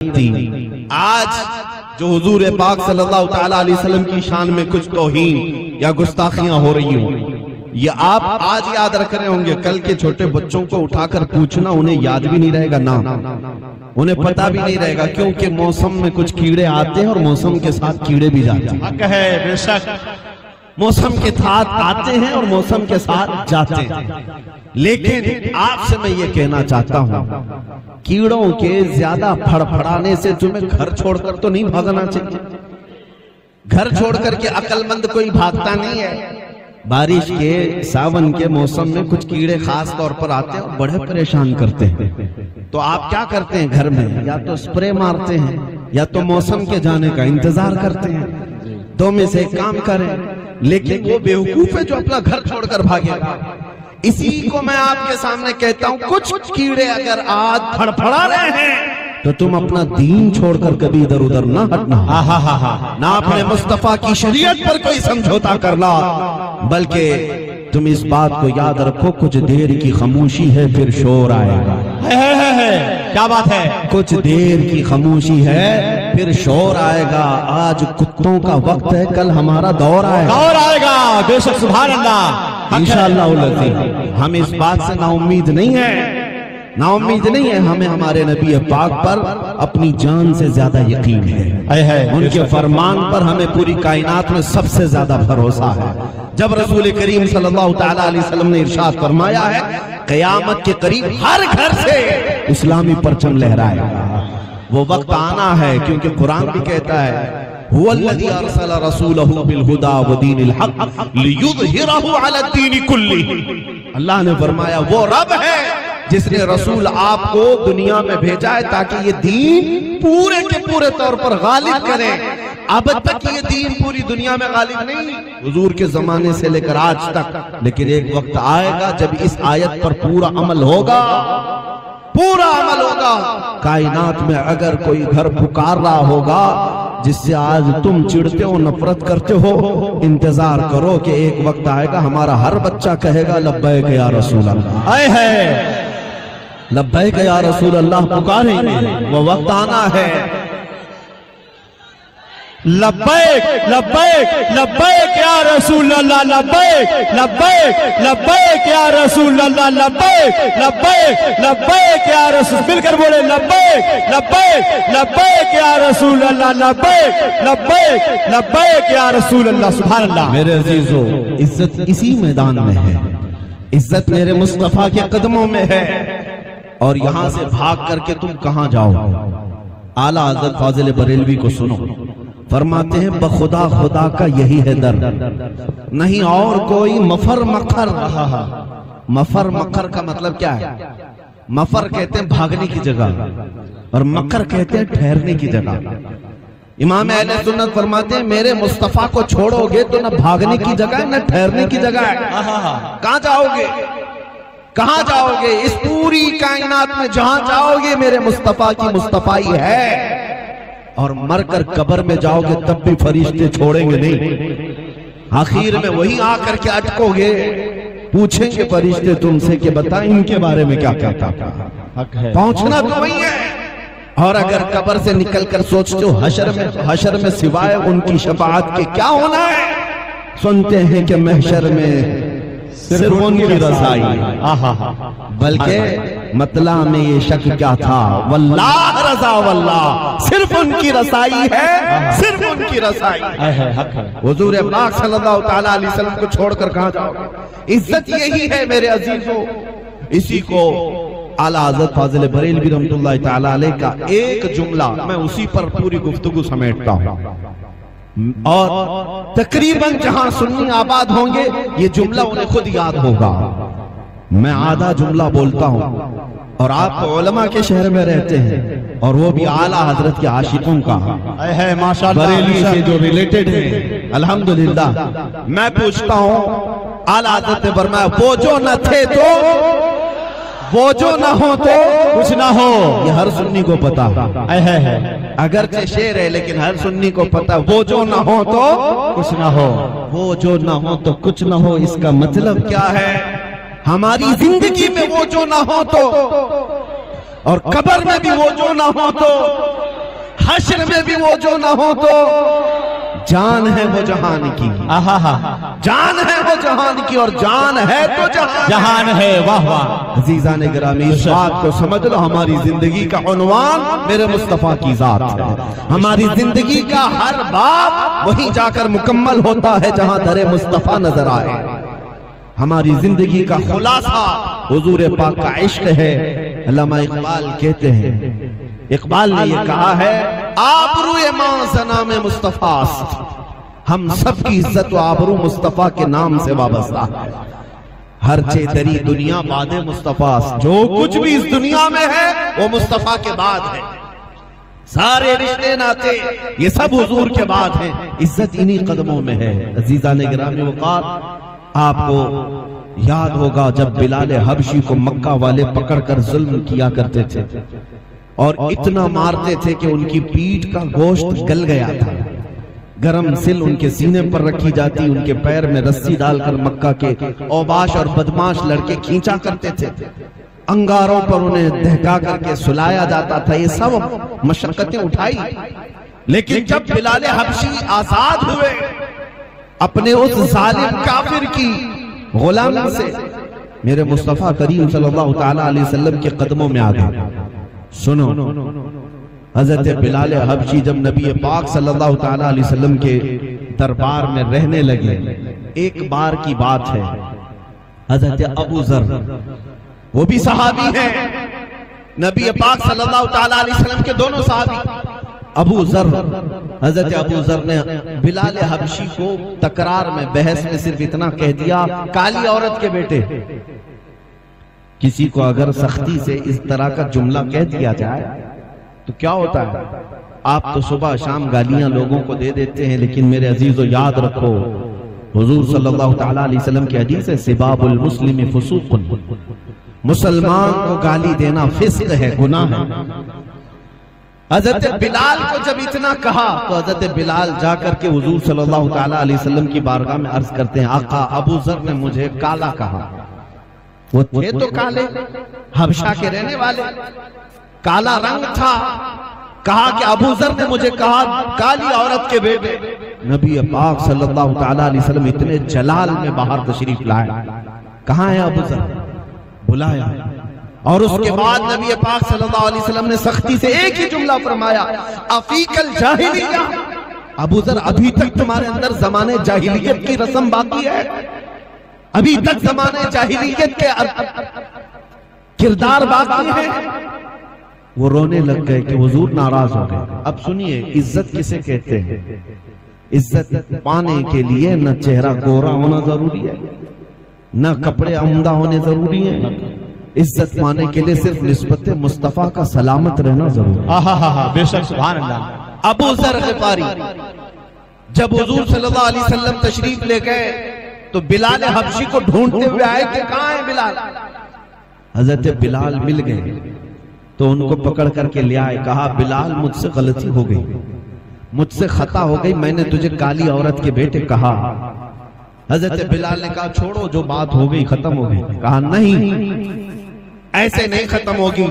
लगती। आज जो हुजूर पाक सल्लल्लाहु ताला अलैहि वसल्लम की शान में कुछ तौहीन या गुस्ताखियां हो रही हो, ये आप आज याद रख रहे होंगे, कल के छोटे बच्चों को उठाकर पूछना उन्हें याद भी नहीं रहेगा ना, उन्हें पता भी नहीं रहेगा, क्योंकि मौसम में कुछ कीड़े आते हैं और मौसम के साथ कीड़े भी जाते हैं। बेशक मौसम के साथ आते हैं और मौसम के साथ जाते हैं। लेकिन आपसे मैं ये कहना चाहता हूँ, कीड़ों के ज्यादा फड़फड़ाने से तुम्हें घर छोड़कर तो नहीं भागना चाहिए। घर छोड़कर के अक्लमंद कोई भागता नहीं है। बारिश के सावन के मौसम में कुछ कीड़े खास तौर पर आते हैं और बड़े परेशान करते हैं। तो आप क्या करते हैं घर में? या तो स्प्रे मारते हैं या तो मौसम के जाने का इंतजार करते हैं। दो में से एक काम करें। लेकिन वो बेवकूफ है जो अपना घर छोड़कर भागेगा। इसी को मैं आपके सामने कहता हूं, कुछ कीड़े अगर आज फड़फड़ा रहे हैं तो तुम अपना दीन छोड़कर कभी इधर उधर ना हटना, ना अपने मुस्तफा की शरीयत पर कोई समझौता करना, बल्कि तुम इस बात को याद रखो, कुछ देर की खामोशी है फिर शोर आएगा। क्या बात है? कुछ देर की खामोशी है फिर शोर आएगा। आज कुत्तों का वक्त है, कल हमारा दौर आएगा। बेशक सुभान अल्लाह, इंशाअल्लाह। हम इस बात से नाउम्मीद नहीं है, नाउम्मीद नहीं है। हमें हमारे नबी पाक पर अपनी जान से ज्यादा यकीन है। उनके फरमान पर हमें पूरी कायनात में सबसे ज्यादा भरोसा है। जब रसूल करीम सल्लल्लाहु ताला अलैहि वसल्लम ने इरशाद फरमाया है, क़यामत के करीब हर घर से इस्लामी परचम लहराएगा, वो वक्त आना है। क्योंकि कुरान भी कहता है, हुवल्लज़ी अरसला रसूलहु बिल हुदा व दीनिल हक़ लियुज़हिरहु अला दीनि कुल्लिही। अल्लाह ने फरमाया, वो रब है जिसने रसूल आपको दुनिया में भेजा है ताकि ये दीन पूरे के पूरे तौर पर गालिब करे। अब तक ये दीन पूरी दुनिया में गालिब नहीं, हुजूर के जमाने से लेकर आज तक। लेकिन एक वक्त आएगा जब इस आयत पर पूरा अमल होगा, पूरा अमल होगा। कायनात में अगर कोई घर पुकार रहा होगा जिससे आज तुम चिढ़ते हो, नफरत करते हो, इंतजार करो कि एक वक्त आएगा हमारा हर बच्चा कहेगा लब्बैक या रसूल अल्लाह। आए है लब्बैक या रसूल अल्लाह पुकारेंगे, वो वक्त आना है। लब्बैक लब्बैक लब्बैक या रसूल अल्लाह, लब्बैक लब्बैक लब्बैक या रसूल अल्लाह, लब्बैक लब्बैक लब्बैक या रसूल। मिलकर बोले लब्बैक लब्बैक लब्बैक या रसूल अल्लाह, लब्बैक लब्बैक लब्बैक या रसूल अल्लाह। सुभान अल्लाह। मेरे अजीजों, इज्जत इसी मैदान में है, इज्जत मेरे मुस्तफा के कदमों में है। और यहां से भाग करके तुम कहां जाओ? आला हज़रत फाज़िल बरेलवी को सुनो, फरमाते हैं, बखुदा खुदा का यही है दर, नहीं और कोई मफर मखर। मफर मखर का मतलब क्या है? मफर कहते हैं भागने की जगह और मकर कहते हैं ठहरने की जगह। इमाम अहले सुन्नत फरमाते हैं, मेरे मुस्तफा को छोड़ोगे तो न भागने की जगह है न ठहरने की जगह है। कहां जाओगे? कहां जाओगे? इस पूरी कायनात में जहां जाओगे मेरे मुस्तफा की मुस्तफाई है। और मरकर कब्र में जाओगे तब भी फरिश्ते छोड़ेंगे नहीं। आखिर में वही आकर के अटकोगे, पूछेंगे फरिश्ते तुमसे कि बता इनके बारे में क्या कहता था। पहुंचना तो वही है। और अगर कब्र से निकलकर सोचते हो हशर में सिवाय उनकी शफाअत के क्या होना है, सुनते हैं कि महशर में सिर्फ उनकी रज़ाई। बल्कि मतला में ये शक क्या था, वल्लाह रज़ा वल्लाह, सिर्फ उनकी रसाई है, सिर्फ उनकी रसाई। हुजूर पाक सल्लल्लाहु ताला अलैहि वसल्लम को छोड़कर कहां जाओगे? इज्जत यही है मेरे अजीजों। इसी को आला हज़रत फाज़िल बरेलवी रहमतुल्लाह ताला अलैह का एक जुमला, मैं उसी पर पूरी गुफ्तगू समेटता हूं। और तकरीबन जहां सुन्नी आबाद होंगे ये जुमला उन्हें खुद याद होगा। मैं आधा जुमला बोलता हूं और आप उलमा के शहर में रहते हैं और वो भी आला हजरत के आशिकों का है, माशाअल्लाह, बरेली से जो रिलेटेड है। अल्हम्दुलिल्लाह। मैं पूछता हूं, आला हजरत ने फरमाया, वो जो न थे तो, वो जो ना हो तो कुछ ना हो। ये हर सुन्नी को पता है। अगर शेर है लेकिन हर सुन्नी को पता, वो जो ना हो तो कुछ ना हो, वो जो ना हो तो कुछ ना हो। इसका मतलब क्या है? हमारी जिंदगी में वो जो ना हो तो, और कब्र में भी वो जो ना हो तो हश्र में भी वो जो ना हो तो जान है वो जहान की, जान है वो जहान की, और जान है तो जहान है। वाह वाह। अजीजा ने गिरामी, इस बात को समझ लो, हमारी जिंदगी का उन्वान मेरे मुस्तफा की जात है। हमारी जिंदगी का हर बाब वहीं जाकर मुकम्मल होता है जहां दरे मुस्तफा नजर आए। हमारी जिंदगी का खुलासा हुजूर पाक का इश्क है। अल्लामा इकबाल कहते हैं, इकबाल ने ये कहा है, आबरूए मां सना में मुस्तफास्त, हम सब की इज्जत व आबरू मुस्तफा के नाम से वाबस्ता है। हर चेतरी दुनिया बादे मुस्तफास्त, जो कुछ भी इस दुनिया में है वो मुस्तफा के बाद है। सारे रिश्ते नाते ये सब हुजूर के बाद है। इज्जत इन्हीं कदमों में है। अजीजा ने गिरामी वक़ार, आपको याद होगा जब बिलाल हबशी को मक्का वाले पकड़कर जुल्म किया करते थे और इतना मारते थे कि उनकी पीठ का गोश्त गल गया था। गरम सिल उनके सीने पर रखी जाती, उनके पैर में रस्सी डालकर मक्का के औबाश और बदमाश लड़के खींचा करते थे, अंगारों पर उन्हें दहका करके सुलाया जाता था। ये सब मशक्कतें उठाई, लेकिन जब बिलाल हबशी आजाद हुए अपने उस जालिम काफिर की गुलामी से, मेरे मुस्तफा करीम सल्लल्लाहु तआला अलैहि वसल्लम के कदमों में आ गए। सुनो, हजरत बिलाल हबशी जब नबी पाक सल्लल्लाहु तआला अलैहि वसल्लम के दरबार में रहने लगे, एक बार की बात है, हजरत अबू जर, वो भी सहाबी हैं, नबी पाक सल्लल्लाहु तआला अलैहि वसल्लम के दोनों सहाबी। अबू जर, हजरत अबू जर ने बिलाल हबशी को तकरार में, बहस में सिर्फ इतना कह दिया, काली औरत के बेटे। किसी को अगर सख्ती से इस तरह का जुमला कह दिया जाए तो क्या होता है? आप तो सुबह शाम गालियां लोगों को दे देते हैं, लेकिन मेरे अजीजों याद रखो, हुजूर सल्लल्लाहु तआला अलैहि वसल्लम की हदीस है, सिबाबुल मुस्लिम फुसूकुन, मुसलमान को गाली देना फिस्क है, गुनाह है। हजरत बिलाल को जब इतना कहा तो हजरत बिलाल जाकर के हुजूर सल्लल्लाहु तआला अलैहि वसल्लम की बारगाह में अर्ज करते हैं, आका अबू जर ने मुझे काला कहा। वो थे तो काले, हबशा के रहने वाले, काला रंग था। कहा कि अबू जर ने मुझे कहा काली औरत के बेटे। नबी पाक सल्लल्लाहु तआला अलैहि वसल्लम इतने जलाल में बाहर तशरीफ लाए, कहाँ है अबू जर? बुलाया, और उसके बाद नबी पाक सल्लल्लाहु अलैहि वसल्लम ने सख्ती से एक ही जुमला फरमाया, अफीकल जाहिलिया, अबू जर अभी तक तुम्हारे अंदर जमाने जाहिलियत की रस्म बाकी है, अभी तक जमाने जाहिलियत के किरदार बाकी है। वो रोने लग गए कि हुजूर नाराज हो गए। अब सुनिए, इज्जत किसे कहते हैं? इज्जत पाने के लिए न चेहरा गोरा होना जरूरी है, न कपड़े उम्दा होने जरूरी है। इज्जत पाने के लिए सिर्फ निस्बत मुस्तफा का सलामत रहना जरूरी है। बेशक, सुभान अल्लाह। अबू जर ग़िफ़ारी जब हुजूर सल्लल्लाहु अलैहि वसल्लम तशरीफ ले गए तो बिलाल हबशी को ढूंढते हुए आए कि कहाँ है बिलाल। हजरत बिलाल मिल गए तो उनको पकड़ करके ले आए, कहा बिलाल मुझसे गलती हो गई, मुझसे खता हो गई, मैंने तुझे काली औरत के बेटे कहा। हजरत बिलाल ने कहा छोड़ो, जो बात हो गई खत्म हो गई। कहा नहीं, ऐसे नहीं खत्म होगी।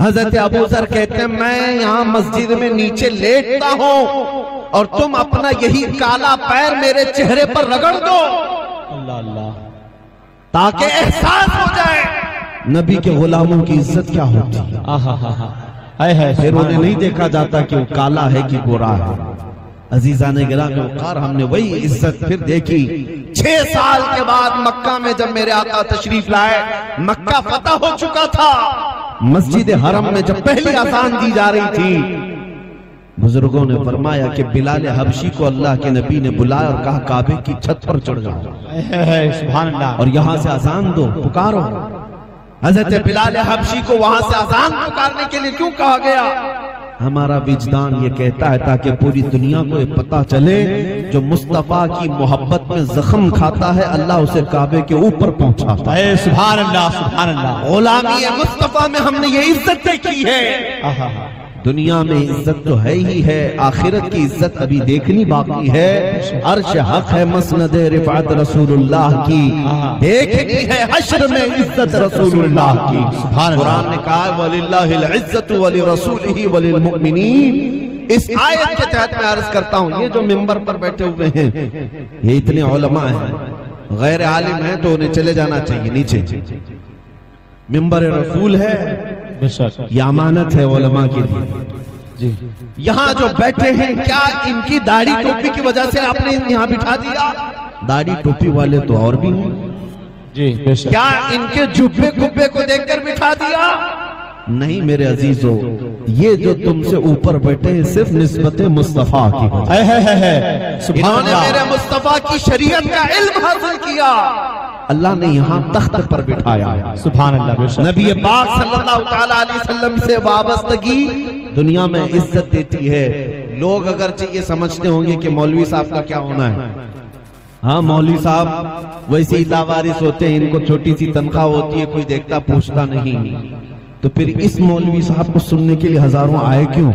हजरत अबू जर कहते हैं, मैं यहाँ मस्जिद में नीचे लेटता हूँ और तुम अपना यही काला पैर मेरे चेहरे पर रगड़ दो, अल्लाह अल्लाह, ताकि एहसास हो जाए नबी के गुलामों की इज्जत क्या होती है। फिर उन्हें नहीं देखा जाता कि वो काला है कि गोरा है। अजीजा ने गिरामी वक़ार, हमने वही इज्जत फिर देखी 6 साल के बाद मक्का में, जब मेरे आका तशरीफ लाए। मक्का फतह हो चुका था। मस्जिद हरम में जब पहली अज़ान दी जा रही थी, बुजुर्गों ने फरमाया कि बिलाल हबशी को अल्लाह के नबी ने बुलाया और कहा काबे की छत पर चढ़ जाओ, सुभान अल्लाह, और यहाँ से अज़ान दो, पुकारो। हजरत बिलाल हबशी को वहां से अज़ान पुकारने के लिए क्यों कहा गया? हमारा विजदान ये कहता है ताकि पूरी दुनिया को ये पता चले, जो मुस्तफा की मोहब्बत में जख्म खाता है, अल्लाह उसे काबे के ऊपर पहुंचाता है। सुभान अल्लाह, सुभान अल्लाह। गुलामी मुस्तफा में हमने ये इज्जत की है। दुनिया में इज्जत तो है ही है, आखिरत की इज्जत अभी देखनी बाकी है। अर्श हक है मसनद रिफात रसूलुल्लाह की, देखनी है हश्र में इज्जत रसूलुल्लाह की। कुरान ने कहा वलिल्लाहिल इज्जतु वलि रसूलिही वलिल मुमिनीन। इस आयत के तहत मैं अर्ज करता हूँ, ये जो मिंबर पर बैठे हुए हैं ये इतने उलमा हैं, गैर आलिम हैं तो उन्हें चले जाना चाहिए नीचे। मिंबर रसूल है, ये अमानत है उलमा के लिए जी। यहाँ जो बैठे हैं क्या इनकी दाढ़ी टोपी की वजह से आपने यहाँ बिठा दिया? दाढ़ी टोपी वाले तो और भी हैं जी। क्या इनके जुब्बे कुब्बे को देखकर बिठा दिया? नहीं मेरे अजीजों, ये जो तुमसे ऊपर बैठे हैं सिर्फ निस्बत मुस्तफा की है। इन्होंने मेरे मुस्तफा की शरीयत का इल्म हासिल किया, अल्लाह ने यहाँ तख्त पर बिठाया। सुभान अल्लाह। नबी पाक सल्लल्लाहु ताला अलैहि वसल्लम से वाबस्तगी दुनिया में इज्जत देती है। लोग अगर ये समझते होंगे कि मौलवी साहब का क्या होना है, हाँ मौलवी साहब वैसे ही लावारिस होते हैं, इनको छोटी सी तनख्वाह होती है, कोई देखता पूछता नहीं, तो फिर इस मौलवी साहब को सुनने के लिए हजारों आए क्यों?